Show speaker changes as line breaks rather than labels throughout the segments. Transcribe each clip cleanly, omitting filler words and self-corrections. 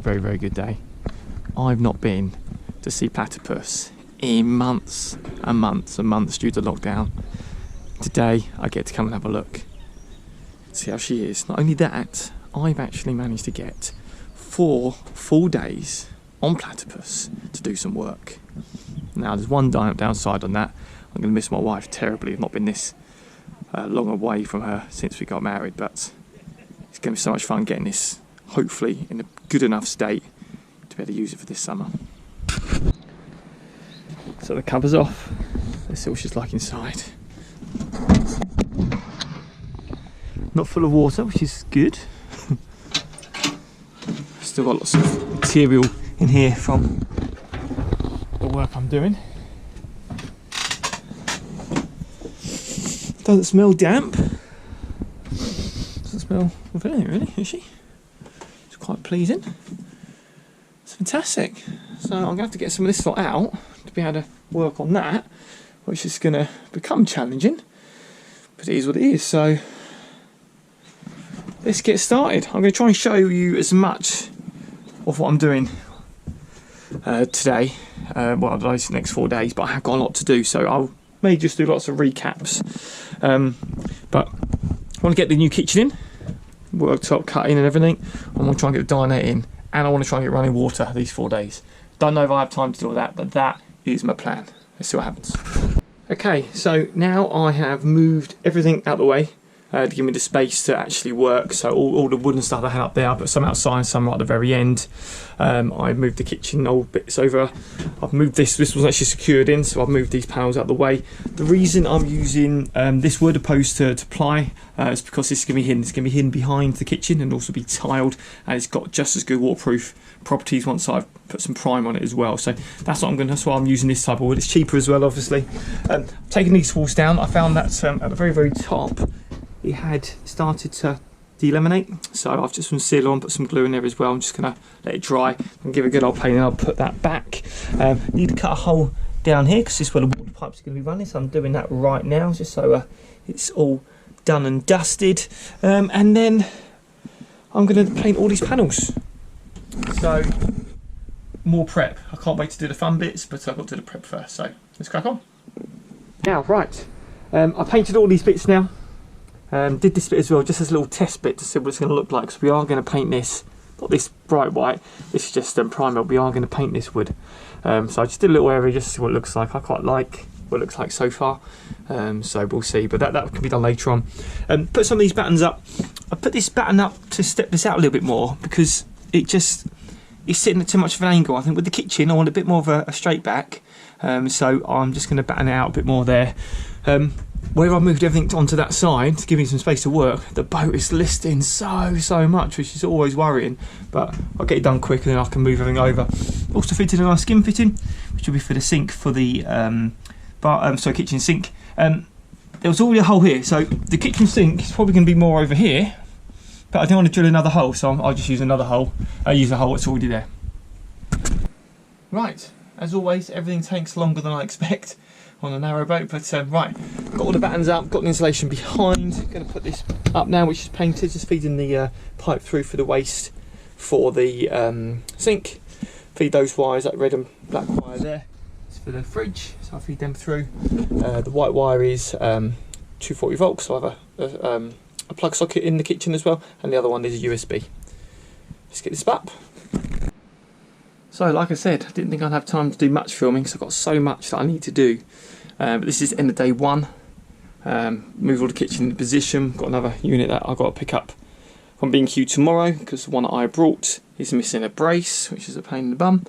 very, very good day. I've not been to see platypus in months and months and months due to lockdown. Today I get to come and have a look, see how she is. Not only that, I've actually managed to get 4 full days on platypus to do some work. Now there's one downside on that. I'm going to miss my wife terribly. I've not been this long away from her since we got married, but it's going to be so much fun getting this hopefully in a good enough state to be able to use it for this summer. So the cover's off. Let's see what she's like inside. Not full of water, which is good. Still got lots of material in here from the work I'm doing. Doesn't smell damp. Doesn't smell of anything really, is she? It's quite pleasing. It's fantastic. So I'm going to have to get some of this lot out to be able to work on that, which is going to become challenging, but it is what it is. So let's get started. I'm going to try and show you as much of what I'm doing today, well, those next 4 days, but I have got a lot to do, so I may just do lots of recaps. But I want to get the new kitchen in, worktop cut in and everything. I want to try and get the dinette in, and I want to try and get running water these 4 days. Don't know if I have time to do all that, but that is my plan. Let's see what happens. Okay, so now I have moved everything out of the way to give me the space to actually work. So all the wooden stuff I had up there, I put some outside, some right at the very end. I moved the kitchen old bits over. I've moved this was actually secured in, so I've moved these panels out of the way. The reason I'm using this wood opposed to ply is because this is going to be hidden. It's going to be hidden behind the kitchen and also be tiled, and it's got just as good waterproof properties once I've put some prime on it as well. So that's why I'm using this type of wood. It's cheaper as well, obviously. Taking these walls down, I found that at the very, very top it had started to delaminate, so I've just put some seal on, put some glue in there as well. I'm just going to let it dry and give it a good old planing. I'll put that back. Need to cut a hole down here because this is where the water pipes are going to be running, so I'm doing that right now just so it's all done and dusted, and then I'm going to paint all these panels. So more prep. I can't wait to do the fun bits, but I've got to do the prep first, so let's crack on. Now, right, I painted all these bits now. Did this bit as well, just as a little test bit to see what it's going to look like. So we are going to paint this, not this bright white, this is just primer. We are going to paint this wood. So I just did a little area just to see what it looks like. I quite like what it looks like so far, so we'll see, but that can be done later on. Put some of these battens up. I put this batten up to step this out a little bit more because it's sitting at too much of an angle. I think with the kitchen I want a bit more of a straight back, so I'm just going to batten it out a bit more there. Where I've moved everything onto that side to give me some space to work, the boat is listing so much, which is always worrying, but I'll get it done quick and then I can move everything over. Also fitted a nice skin fitting, which will be for the sink for the kitchen sink. There was already a hole here, so the kitchen sink is probably going to be more over here, but I don't want to drill another hole, so I'll just use another hole. I'll use a hole that's already there. Right, as always, everything takes longer than I expect on a narrowboat, but right, got all the battens up, got the insulation behind. Going to put this up now, which is painted, just feeding the pipe through for the waste for the sink. Feed those wires, that red and black wire there, it's for the fridge, so I feed them through. The white wire is 240 volts, so I have a plug socket in the kitchen as well, and the other one is a USB. Let's get this up. So like I said, I didn't think I'd have time to do much filming because I've got so much that I need to do. But this is end of day 1. Move all the kitchen into position. Got another unit that I've got to pick up from B&Q tomorrow because the one that I brought is missing a brace, which is a pain in the bum.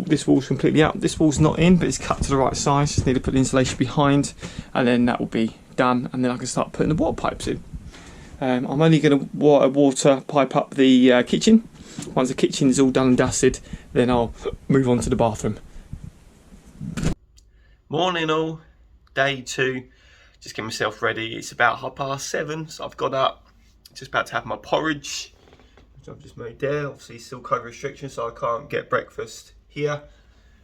This wall's completely out. This wall's not in, but it's cut to the right size. Just need to put the insulation behind, and then that will be done. And then I can start putting the water pipes in. I'm only going to water pipe up the kitchen. Once the kitchen is all done and dusted, then I'll move on to the bathroom. Morning all, day 2. Just getting myself ready. It's about 7:30, so I've got up. Just about to have my porridge, which I've just made there. Obviously still COVID restrictions, so I can't get breakfast here.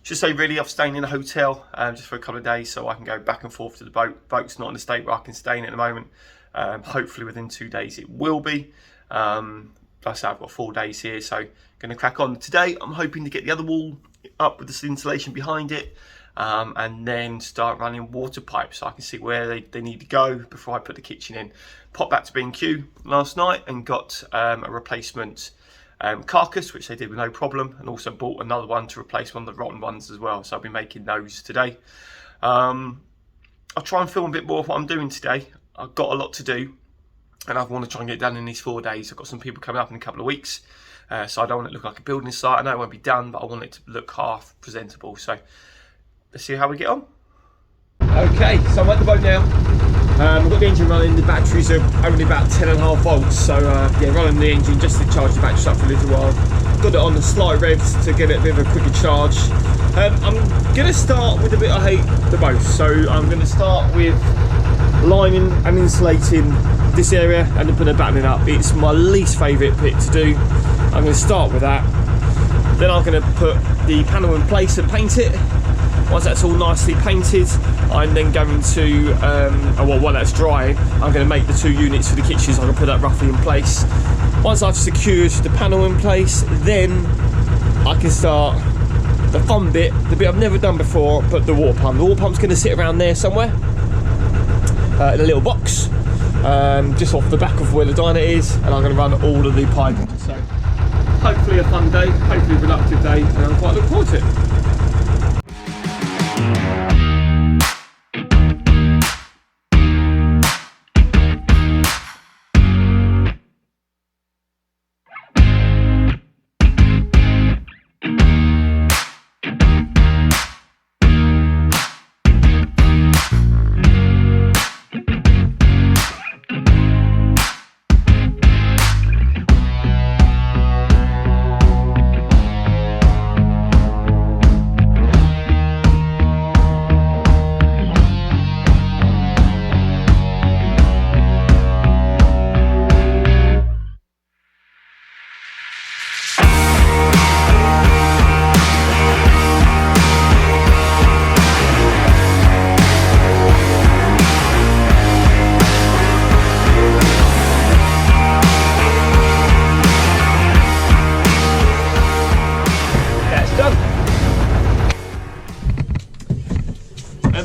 Should say really, I'm staying in a hotel just for a couple of days so I can go back and forth to the boat. Boat's not in a state where I can stay in at the moment. Hopefully within 2 days it will be.
like I say, I've got 4 days here, so going to crack on. Today I'm hoping to get the other wall up with this insulation behind it, and then start running water pipes so I can see where they need to go before I put the kitchen in. Popped back to B&Q last night and got a replacement carcass, which they did with no problem, and also bought another one to replace one of the rotten ones as well, so I'll be making those today. I'll try and film a bit more of what I'm doing today. I've got a lot to do and I want to try and get it done in these 4 days. I've got some people coming up in a couple of weeks, so I don't want it to look like a building site. I know it won't be done, but I want it to look half presentable, so let's see how we get on. Okay, so I'm at the boat now. I've got the engine running, the batteries are only about 10.5 volts, so yeah, running the engine just to charge the batteries up for a little while. Got it on the slight revs to get it a bit of a quicker charge. I'm going to start with the bit I hate the most, so I'm going to start with lining and insulating this area and then putting a battening up. It's my least favourite bit to do. I'm going to start with that. Then I'm going to put the panel in place and paint it. Once that's all nicely painted, I'm then going to, well, while that's drying, I'm going to make the 2 units for the kitchen, so I can put that roughly in place. Once I've secured the panel in place, then I can start the fun bit, the bit I've never done before, but the water pump. The water pump's going to sit around there somewhere, in a little box, just off the back of where the diner is, and I'm going to run all of the piping. So hopefully a fun day, hopefully a productive day, and I'm quite looking forward to it.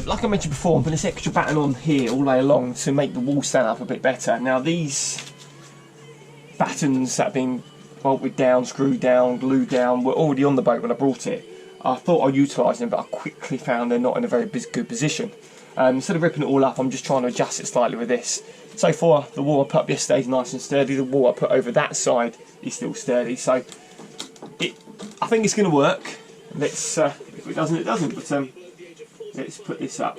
Like I mentioned before, I'm putting this extra batten on here all the way along to make the wall stand up a bit better. Now these battens that have been bolted down, screwed down, glued down were already on the boat when I brought it. I thought I'd utilise them, but I quickly found they're not in a very good position. Instead of ripping it all up, I'm just trying to adjust it slightly with this. So far, the wall I put up yesterday is nice and sturdy. The wall I put over that side is still sturdy. So I think it's going to work. Let's if it doesn't, it doesn't. But let's put this up.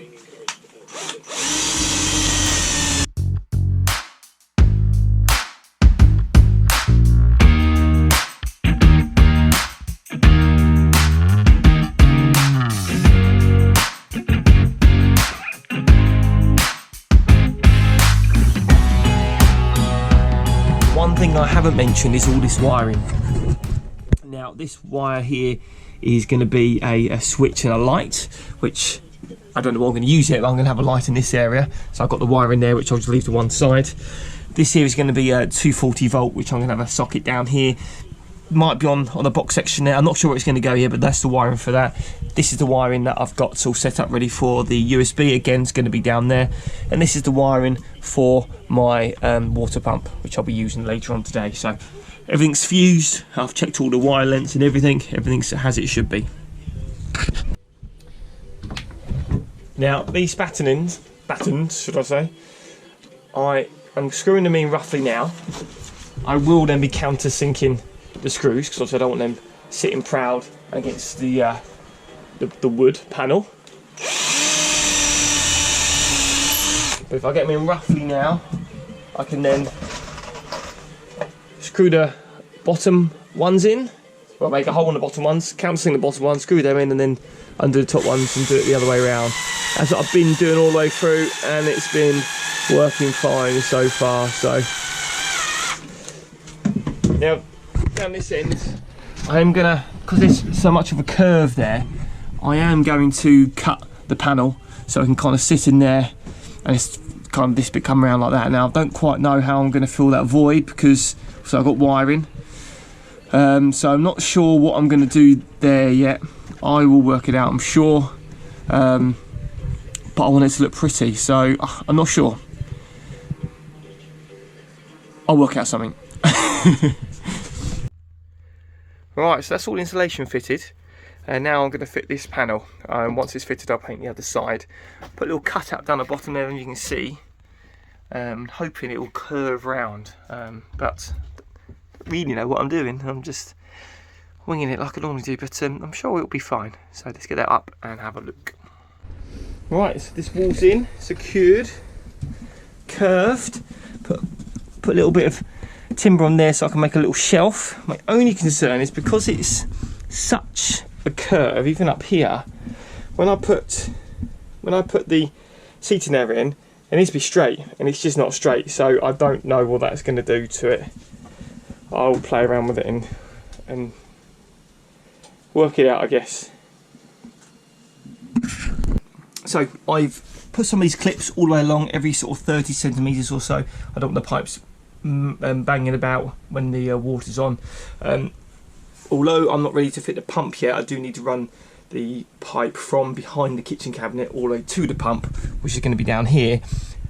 One thing I haven't mentioned is all this wiring. Now this wire here is going to be a switch and a light, which I don't know what I'm going to use it, but I'm going to have a light in this area. So I've got the wire in there, which I'll just leave to one side. This here is going to be a 240 volt, which I'm going to have a socket down here. Might be on the box section there. I'm not sure where it's going to go yet, but that's the wiring for that. This is the wiring that I've got all set up ready for the USB. Again, it's going to be down there. And this is the wiring for my water pump, which I'll be using later on today. So everything's fused. I've checked all the wire lengths and everything. Everything's as it should be. Now these battens, should I say, I'm screwing them in roughly now. I will then be countersinking the screws because I don't want them sitting proud against the wood panel. But if I get them in roughly now, I can then screw the bottom ones in. Well, make a hole in the bottom ones, countersink the bottom ones, screw them in, and then undo the top ones and do it the other way around. That's what I've been doing all the way through, and it's been working fine so far. So now down this end, I am gonna, because there's so much of a curve there, I am going to cut the panel so I can kind of sit in there, and it's kind of this bit come around like that. Now I don't quite know how I'm going to fill that void because so I've got wiring
So I'm not sure what I'm going to do there yet. I will work it out, I'm sure. But I want it to look pretty, so I'm not sure. I'll work out something. Right, so that's all insulation fitted. And now I'm going to fit this panel. Once it's fitted, I'll paint the other side. Put a little cutout down the bottom there, and you can see. Hoping it will curve round. But don't really know what I'm doing. I'm just winging it like I normally do. But I'm sure it'll be fine. So let's get that up and have a look. Right, so this wall's in, secured, curved. Put a little bit of timber on there so I can make a little shelf. My only concern is because it's such a curve, even up here, when I put the seating area in, it needs to be straight, and it's just not straight, so I don't know what that's going to do to it. I'll play around with it and work it out, I guess. So I've put some of these clips all the way along, every sort of 30 centimetres or so. I don't want the pipes banging about when the water's on. Although I'm not ready to fit the pump yet, I do need to run the pipe from behind the kitchen cabinet all the way to the pump, which is going to be down here,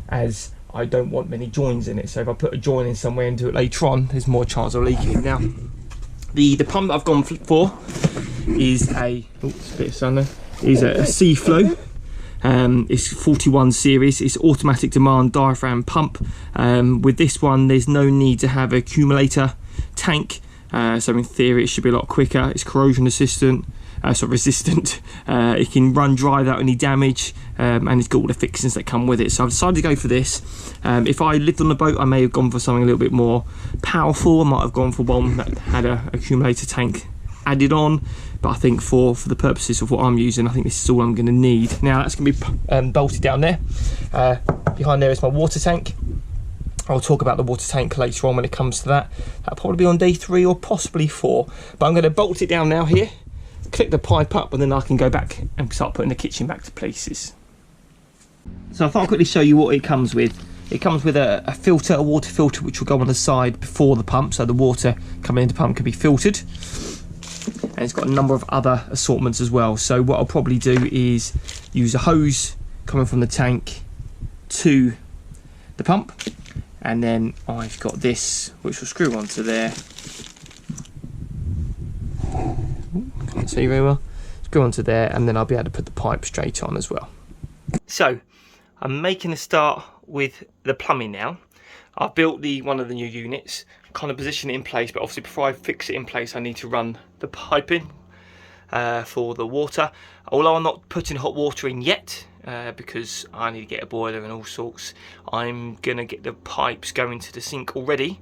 as I don't want many joins in it. So if I put a join in somewhere and do it later on, there's more chance of leaking. Now, the pump that I've gone for is a C-Flow. It's 41 series. It's automatic demand diaphragm pump. With this one, there's no need to have an accumulator tank. So in theory, it should be a lot quicker. It's corrosion resistant. It can run dry without any damage, and it's got all the fixings that come with it. So I've decided to go for this. If I lived on the boat, I may have gone for something a little bit more powerful. I might have gone for one that had an accumulator tank added on, but I think for the purposes of what I'm using, I think this is all I'm going to need. Now that's going to be bolted down there. Behind there is my water tank. I'll talk about the water tank later on when it comes to that. That'll probably be on day 3 or possibly 4. But I'm going to bolt it down now here, click the pipe up, and then I can go back and start putting the kitchen back to places. So I thought I'd quickly show you what it comes with. It comes with a filter, a water filter, which will go on the side before the pump, so the water coming into the pump can be filtered. And it's got a number of other assortments as well. So what I'll probably do is use a hose coming from the tank to the pump, and then I've got this which will screw onto there. Can't see very well. Screw onto there, and then I'll be able to put the pipe straight on as well. So I'm making a start with the plumbing now. I've built one of the new units, kind of position it in place, but obviously before I fix it in place I need to run the piping for the water. Although I'm not putting hot water in yet, because I need to get a boiler and all sorts, I'm gonna get the pipes going to the sink already,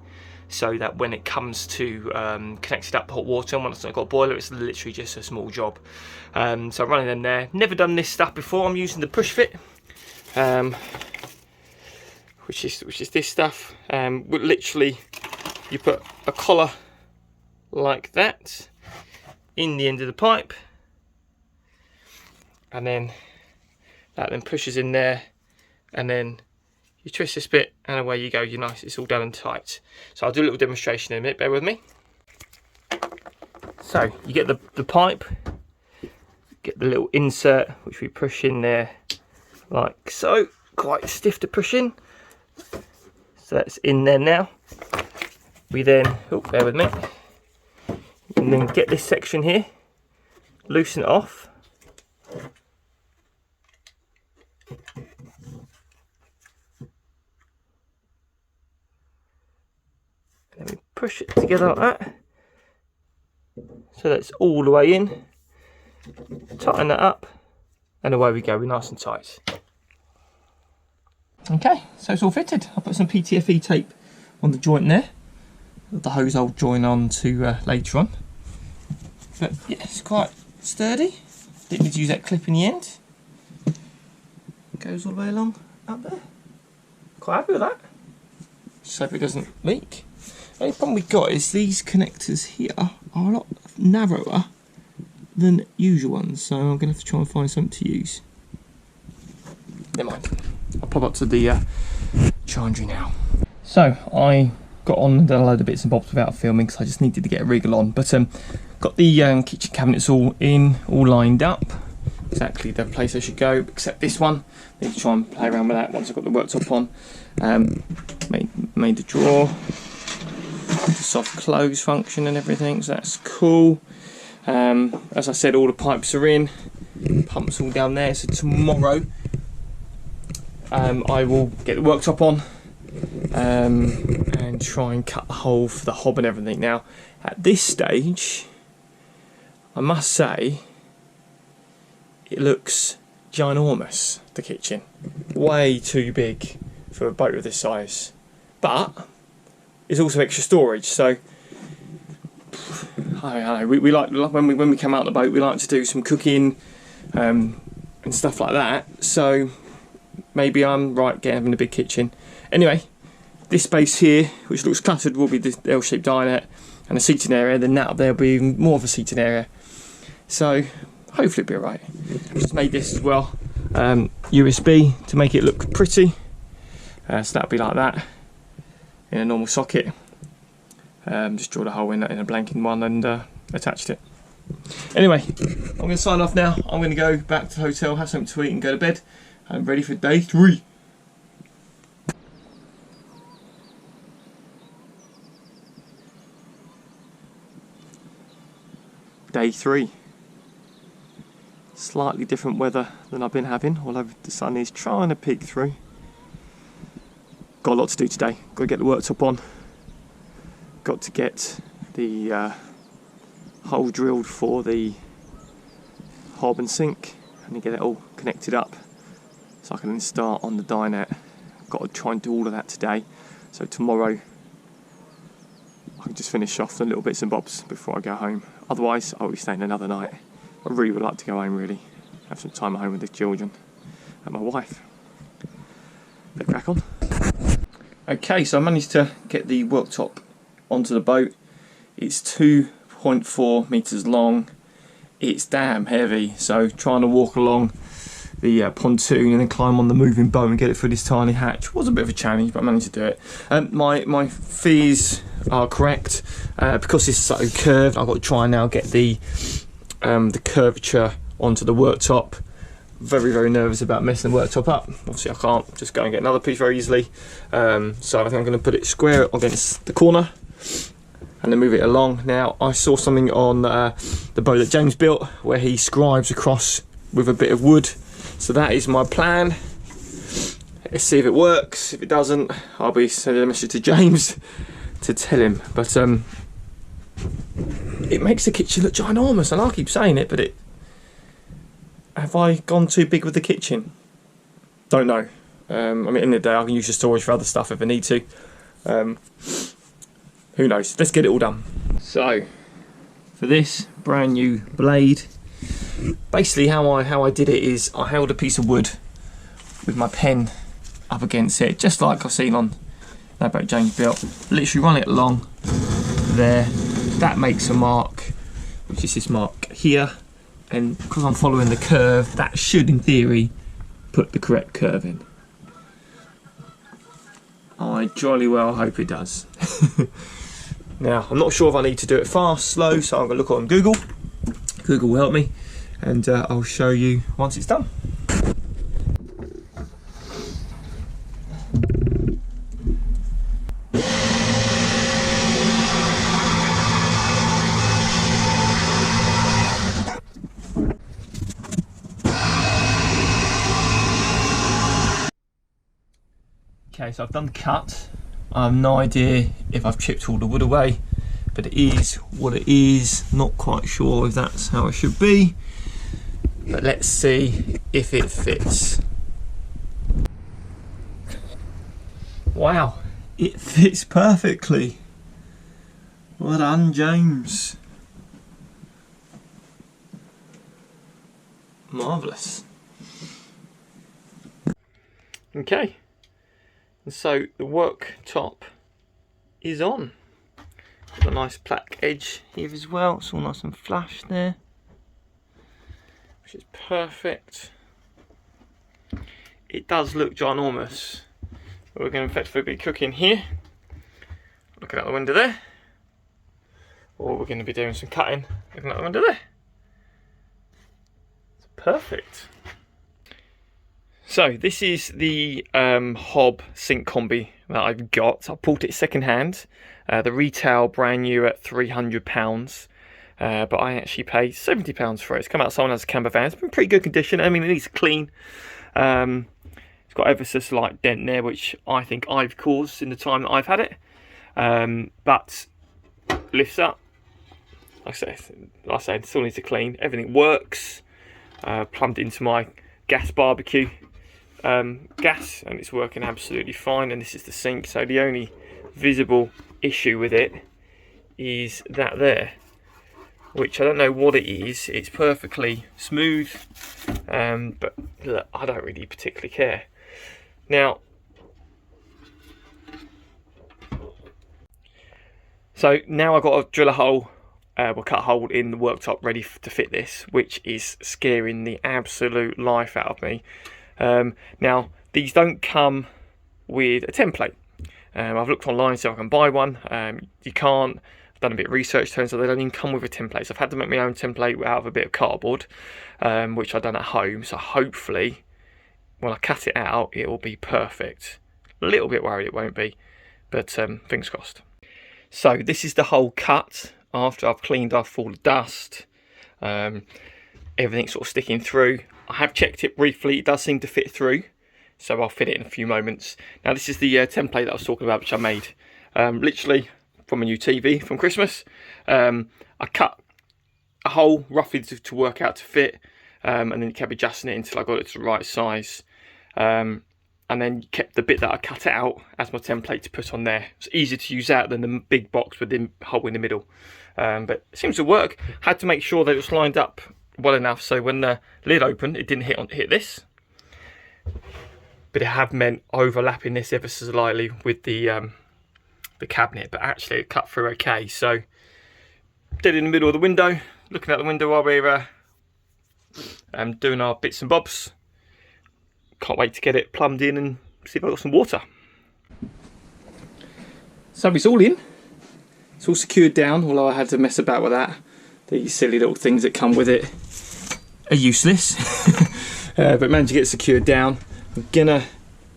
so that when it comes to connecting up hot water, and once I've got a boiler, it's literally just a small job. So I'm running them there. Never done this stuff before. I'm using the push fit, which is this stuff. Literally, you put a collar like that in the end of the pipe, and then that then pushes in there, and then you twist this bit, and away you go. You're nice. It's all done and tight. So I'll do a little demonstration in a minute. Bear with me. So you get the pipe, get the little insert which we push in there like so. Quite stiff to push in. So that's in there now. We then, bear with me, and then get this section here, loosen it off, and then we push it together like that, so that's all the way in. Tighten that up, and away we go. We're nice and tight. Okay, so it's all fitted. I'll put some PTFE tape on the joint there. The hose I'll join on to later on. But yeah, it's quite sturdy. Didn't need to use that clip in the end. It goes all the way along up there. Quite happy with that. Just hope it doesn't leak. The only problem we've got is these connectors here are a lot narrower than usual ones, so I'm going to have to try and find something to use. Never mind. I'll pop up to the chandlery now. So I got on and done a load of bits and bobs without filming because I just needed to get a wriggle on. But got the kitchen cabinets all lined up. Exactly the place I should go, except this one. Need to try and play around with that once I've got the worktop on. Made the drawer, the soft close function and everything, so that's cool. As I said, all the pipes are in, pumps all down there. So tomorrow I will get the worktop on and try and cut the hole for the hob and everything. Now, at this stage, I must say, it looks ginormous, the kitchen. Way too big for a boat of this size. But it's also extra storage, so I don't know, we like when we come out the boat, we like to do some cooking and stuff like that. So maybe I'm right having a big kitchen. Anyway, this space here, which looks cluttered, will be the L-shaped dinette and a seating area. Then that up there will be even more of a seating area. So hopefully it'll be alright. I've just made this as well, USB to make it look pretty. So that'll be like that in a normal socket. Just drilled a hole in a blanking one and attached it. Anyway, I'm going to sign off now. I'm going to go back to the hotel, have something to eat and go to bed. I'm ready for day 3. Day 3. Slightly different weather than I've been having, although the sun is trying to peek through. Got a lot to do today. Got to get the worktop on. Got to get the hole drilled for the hob and sink, and then get it all connected up so I can then start on the dinette. Got to try and do all of that today, so tomorrow I can just finish off the little bits and bobs before I go home. Otherwise I'll be staying another night. I really would like to go home, really. Have some time at home with the children and my wife. Let's crack on. Okay, so I managed to get the worktop onto the boat. It's 2.4 metres long. It's damn heavy, so trying to walk along the pontoon and then climb on the moving boat and get it through this tiny hatch was a bit of a challenge, but I managed to do it. My fees are correct. Because it's so curved, I've got to try and now get the curvature onto the worktop. Very, very nervous about messing the worktop up. Obviously I can't just go and get another piece very easily. So I think I'm going to put it square against the corner and then move it along. Now, I saw something on the boat that James built where he scribes across with a bit of wood. So that is my plan. Let's see if it works. If it doesn't, I'll be sending a message to James to tell him. But it makes the kitchen look ginormous, and I keep saying it, but have I gone too big with the kitchen? Don't know. I mean, at the end of the day, I can use the storage for other stuff if I need to. Who knows? Let's get it all done. So, for this brand new blade, basically how I did it is I held a piece of wood with my pen up against it, just like I've seen on Narrowboat James built. Literally run it along there. That makes a mark, which is this mark here. And because I'm following the curve, that should, in theory, put the correct curve in. I jolly well hope it does. Now, I'm not sure if I need to do it fast, slow, so I'm going to look on Google. Google will help me, and I'll show you once it's done. Okay, so I've done the cut. I have no idea if I've chipped all the wood away, but it is what it is. Not quite sure if that's how it should be, but let's see if it fits. Wow, it fits perfectly. Well done, James. Marvellous. Okay. And so the worktop is on. Got a nice black edge here as well. It's all nice and flush there, which is perfect. It does look ginormous. We're going to effectively be cooking here. looking out the window there. Or we're going to be doing some cutting looking out the window there. It's perfect. So this is the hob sink combi that I've got. I bought it second hand. The retail brand new at £300. But I actually paid £70 for it. It's come out someone else's camper van. It's been in pretty good condition. I mean, it needs clean. It's got ever so slight dent there, which I think I've caused in the time that I've had it. But lifts up. Like I said, still needs to clean. Everything works. Plumbed into my gas barbecue gas, and it's working absolutely fine. And this is the sink. So the only visible issue with it is that there, which I don't know what it is. It's perfectly smooth, but look, I don't really particularly care. Now, now I've got to drill a hole, we'll cut a hole in the worktop ready to fit this, which is scaring the absolute life out of me. Now, these don't come with a template. I've looked online so I can buy one. You can't. I've done a bit of research, turns out they don't even come with a template. So I've had to make my own template out of a bit of cardboard, which I've done at home. So hopefully, when I cut it out, it will be perfect. A little bit worried it won't be, but fingers crossed. So this is the hole cut after I've cleaned off all the dust. Everything's sort of sticking through. I have checked it briefly. It does seem to fit through, so I'll fit it in a few moments. Now this is the template that I was talking about, which I made literally from a new TV from Christmas. I cut a hole roughly to work out to fit, and then kept adjusting it until I got it to the right size. And then kept the bit that I cut out as my template to put on there. It's easier to use that than the big box with the hole in the middle. But it seems to work. Had to make sure that it was lined up well enough so when the lid opened, it didn't hit this. But it have meant overlapping this ever so slightly with the cabinet. But actually, it cut through okay. So, dead in the middle of the window, looking out the window while we're doing our bits and bobs. Can't wait to get it plumbed in and see if I've got some water. So it's all in. It's all secured down, although I had to mess about with that. These silly little things that come with it are useless. But managed to get it secured down. I'm gonna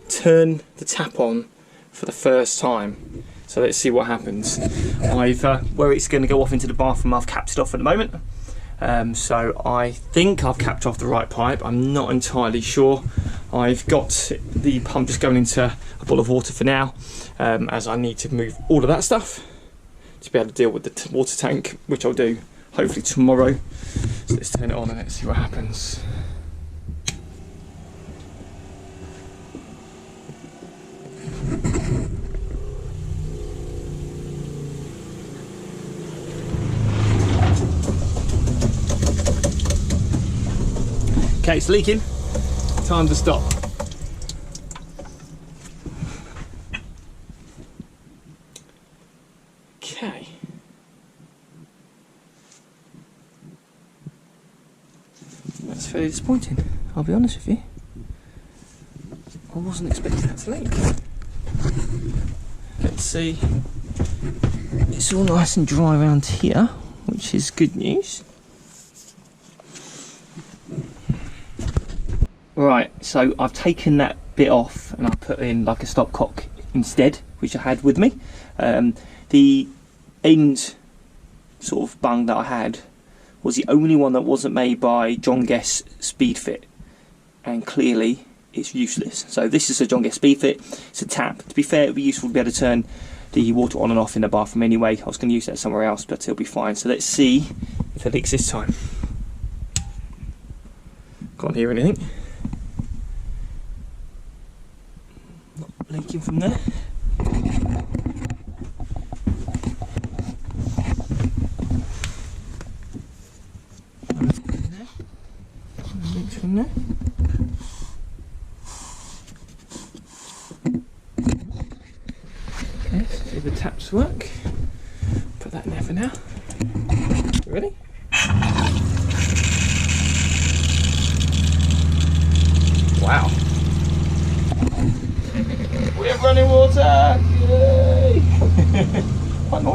turn the tap on for the first time. So let's see what happens. Where it's gonna go off into the bathroom, I've capped it off at the moment. So I think I've capped off the right pipe. I'm not entirely sure. I've got the pump just going into a bowl of water for now, as I need to move all of that stuff to be able to deal with the water tank, which I'll do hopefully tomorrow. So let's turn it on and let's see what happens. Okay, it's leaking. Time to stop. Okay. That's fairly disappointing, I'll be honest with you. I wasn't expecting that to leak. Let's see. It's all nice and dry around here, which is good news. Right, so I've taken that bit off and I put in like a stopcock instead, which I had with me. The end sort of bung that I had was the only one that wasn't made by John Guest Speedfit, and clearly it's useless. So this is a John Guest Speedfit. It's a tap. To be fair, it would be useful to be able to turn the water on and off in the bathroom anyway. I was going to use that somewhere else, but it'll be fine. So let's see if it leaks this time. Can't hear anything. Leaking from there. Leaks from there. Okay, let's see if the taps work. Put that in there for now. Ready? Wow. We have running water! Yay!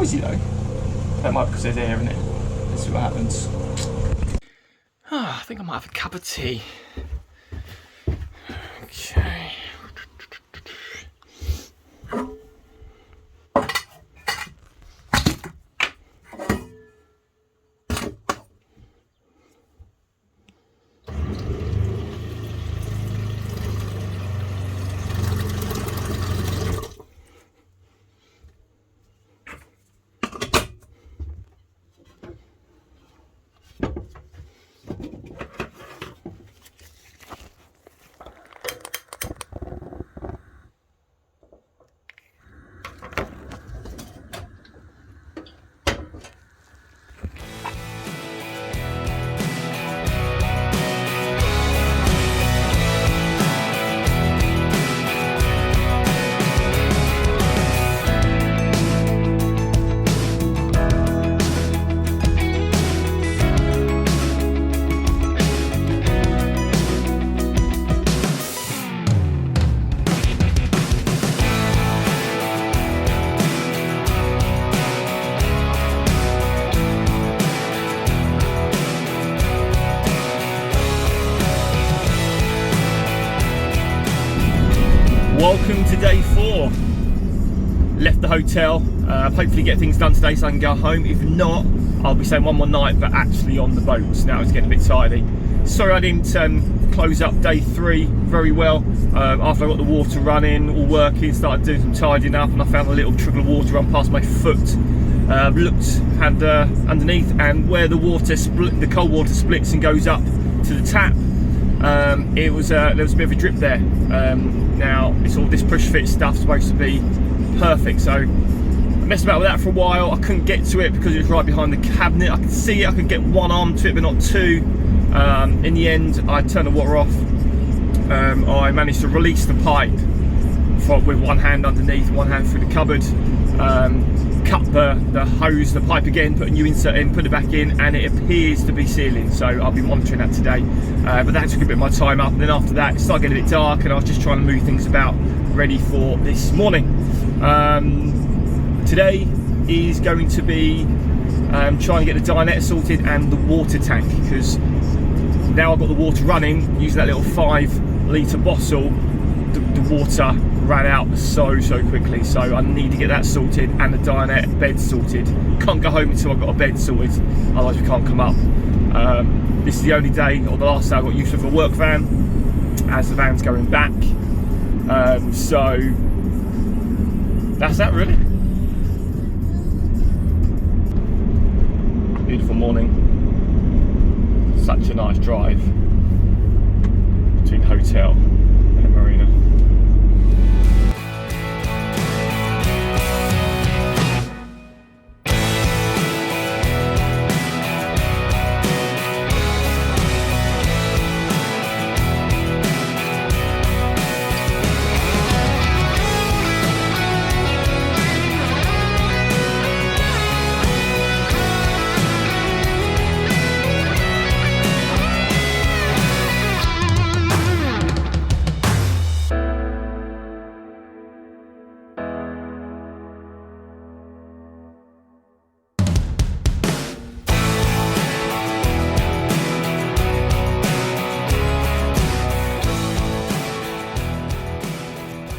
noisy though. That might be because there's air in it. Let's see what happens. I think I might have a cup of tea. Okay. Welcome to day 4. Left the hotel, hopefully get things done today so I can go home. If not, I'll be staying one more night, but actually on the boats. Now it's getting a bit tidy. Sorry I didn't close up day 3 very well. After I got the water running, all working, started doing some tidying up, and I found a little trickle of water run past my foot. Looked underneath, and where the water the cold water splits and goes up to the tap, there was a bit of a drip there. Now it's all this push fit stuff supposed to be perfect, so I messed about with that for a while. I couldn't get to it because it was right behind the cabinet. I could see it, I could get one arm to it but not two. In the end I turned the water off. I managed to release the pipe with one hand underneath, one hand through the cupboard, cut the hose, the pipe again, put a new insert in, put it back in, and it appears to be sealing, so I'll be monitoring that today. But that took a bit of my time up, and then after that it started getting a bit dark and I was just trying to move things about ready for this morning. Today is going to be trying to get the dinette sorted and the water tank, because now I've got the water running using that little 5-litre bottle. The water ran out so quickly, so I need to get that sorted and the dinette bed sorted. Can't go home until I've got a bed sorted, otherwise we can't come up. This is the only day, or the last day, I got used of a work van, as the van's going back. So that's that really. Beautiful morning. Such a nice drive between hotel and a marina.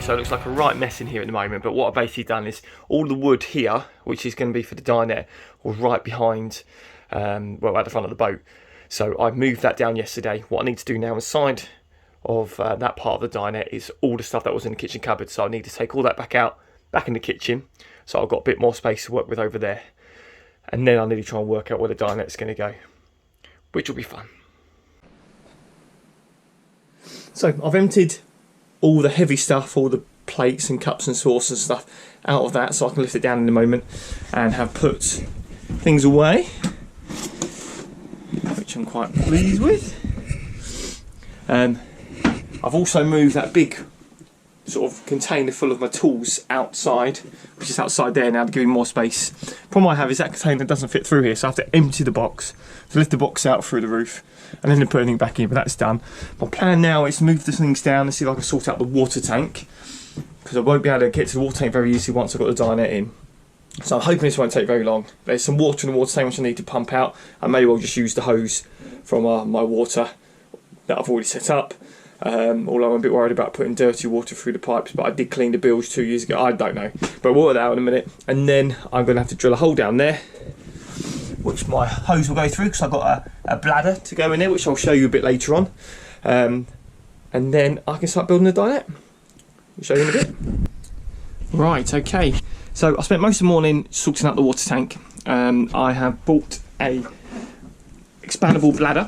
So it looks like a right mess in here at the moment, but what I've basically done is all the wood here, which is going to be for the dinette, was right behind, well, at the front of the boat. So I moved that down yesterday. What I need to do now inside of that part of the dinette is all the stuff that was in the kitchen cupboard. So I need to take all that back out, back in the kitchen. So I've got a bit more space to work with over there. And then I need to try and work out where the dinette's going to go, which will be fun. So I've emptied all the heavy stuff, all the plates and cups and saucers and stuff out of that, so I can lift it down in a moment, and have put things away, which I'm quite pleased with. I've also moved that big sort of container full of my tools outside, which is outside there now, to give me more space. Problem I have is that container doesn't fit through here, so I have to empty the box, to lift the box out through the roof, and then put everything back in, but that's done. My plan now is to move the things down and see if I can sort out the water tank, because I won't be able to get to the water tank very easily once I've got the dinette in. So I'm hoping this won't take very long. There's some water in the water tank which I need to pump out. I may well just use the hose from my water that I've already set up. Although I'm a bit worried about putting dirty water through the pipes, but I did clean the bilge 2 years ago. I don't know, but we'll work that out in a minute. And then I'm going to have to drill a hole down there, which my hose will go through, because I've got a bladder to go in there, which I'll show you a bit later on. And then I can start building the dinette. I'll show you in a bit. Right, okay. So I spent most of the morning sorting out the water tank. I have bought a expandable bladder.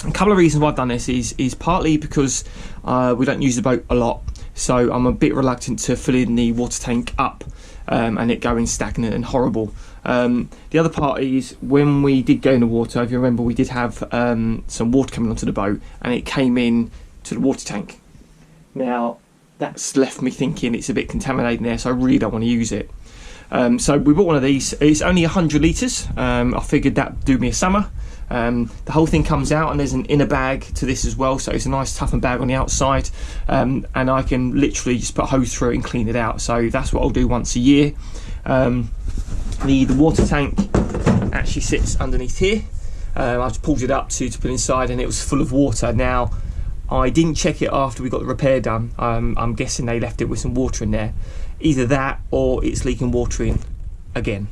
A couple of reasons why I've done this is partly because we don't use the boat a lot, so I'm a bit reluctant to fill in the water tank up and it going stagnant and horrible. The other part is when we did go in the water, if you remember, we did have some water coming onto the boat and it came in to the water tank. Now that's left me thinking it's a bit contaminated in there, so I really don't want to use it. So we bought one of these. It's only 100 litres. I figured that'd do me a summer. The whole thing comes out and there's an inner bag to this as well, so it's a nice toughened bag on the outside, and I can literally just put a hose through it and clean it out. So that's what I'll do once a year. The water tank actually sits underneath here. I just pulled it up to put inside and it was full of water. Now I didn't check it after we got the repair done. I'm guessing they left it with some water in there. Either that or it's leaking water in again.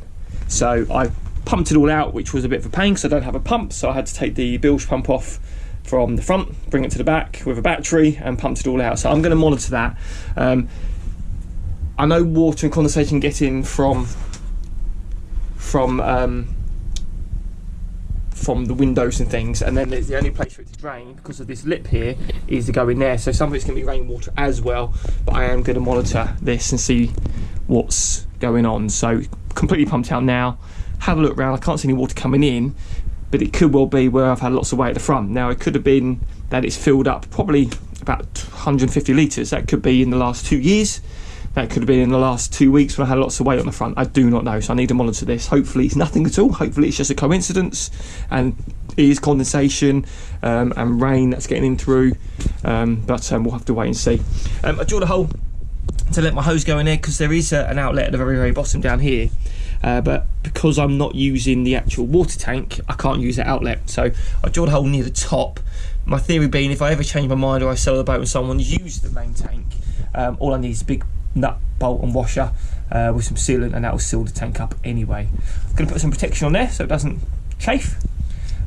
So I pumped it all out, which was a bit of a pain because I don't have a pump, so I had to take the bilge pump off from the front, bring it to the back with a battery and pumped it all out. So I'm going to monitor that. I know water and condensation get in from the windows and things, and then there's the only place for it to drain because of this lip here is to go in there, so some of it's going to be rainwater as well, but I am going to monitor this and see what's going on. So completely pumped out now, have a look around. I can't see any water coming in, but it could well be where I've had lots of weight at the front. Now it could have been that it's filled up probably about 150 litres. That could be in the last 2 years. That could have been in the last 2 weeks when I had lots of weight on the front. I do not know, so I need to monitor this. Hopefully it's nothing at all. Hopefully it's just a coincidence and it is condensation and rain that's getting in through, but we'll have to wait and see. I drilled a hole to let my hose go in there because there is an outlet at the very, very bottom down here, but because I'm not using the actual water tank, I can't use that outlet. So I drilled a hole near the top. My theory being, if I ever change my mind or I sell the boat and someone uses the main tank, all I need is a big nut, bolt and washer with some sealant, and that will seal the tank up anyway. I'm going to put some protection on there so it doesn't chafe,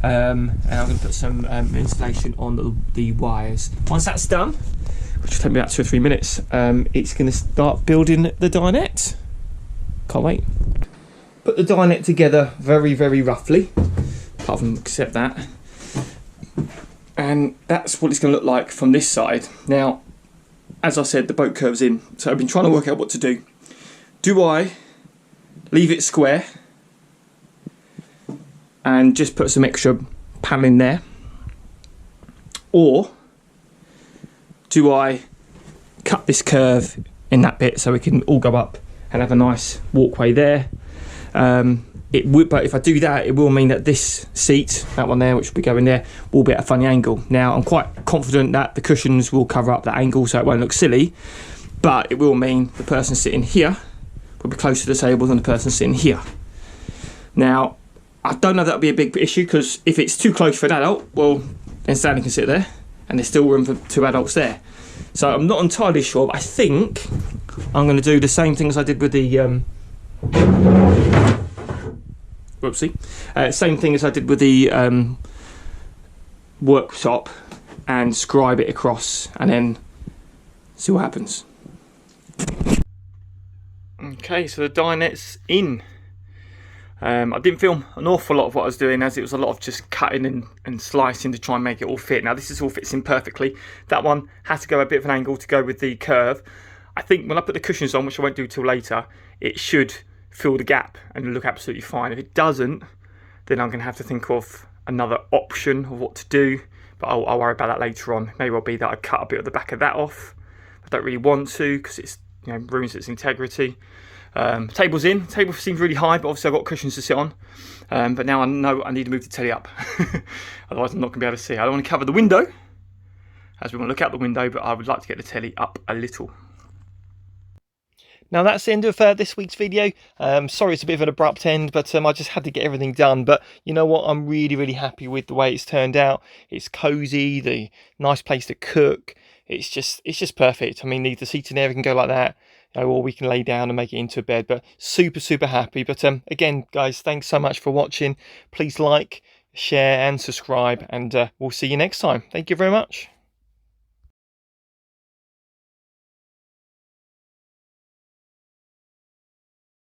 and I'm going to put some insulation on the wires. Once that's done, which will take me about 2 or 3 minutes, it's going to start building the dinette. Can't wait. Put the dinette together very, very roughly, apart from except that, and that's what it's going to look like from this side. Now, as I said, the boat curves in, so I've been trying to work out what to do. Do I leave it square and just put some extra paneling there, or do I cut this curve in that bit so we can all go up and have a nice walkway there? It would, but if I do that, it will mean that this seat, that one there, which will be going there, will be at a funny angle. Now, I'm quite confident that the cushions will cover up that angle so it won't look silly, but it will mean the person sitting here will be closer to the table than the person sitting here. Now, I don't know if that'll be a big issue, because if it's too close for an adult, well, then Stanley can sit there, and there's still room for 2 adults there. So I'm not entirely sure, but I think I'm going to do the same thing as I did with the same thing as I did with the Worktop, and scribe it across and then see what happens. Okay, so the dinette's in. I didn't film an awful lot of what I was doing, as it was a lot of just cutting and slicing to try and make it all fit. Now this all fits in perfectly. That one has to go a bit of an angle to go with the curve. I think when I put the cushions on, which I won't do till later, it should fill the gap and look absolutely fine. If it doesn't, then I'm going to have to think of another option of what to do, but I'll worry about that later on. Maybe it'll be that I cut a bit of the back of that off. I don't really want to, because it's, you know, ruins its integrity. Table's in. Table seems really high, but obviously I've got cushions to sit on. But now I know I need to move the telly up. Otherwise I'm not going to be able to see. I don't want to cover the window, as we want to look out the window, but I would like to get the telly up a little.
Now that's the end of this week's video. Sorry it's a bit of an abrupt end, but I just had to get everything done. But you know what, I'm really happy with the way it's turned out. It's cozy, the nice place to cook. It's just perfect. I mean, the seating area can go like that, or we can lay down and make it into a bed. But super happy. But again, guys, thanks so much for watching. Please like, share and subscribe, and we'll see you next time. Thank you very much.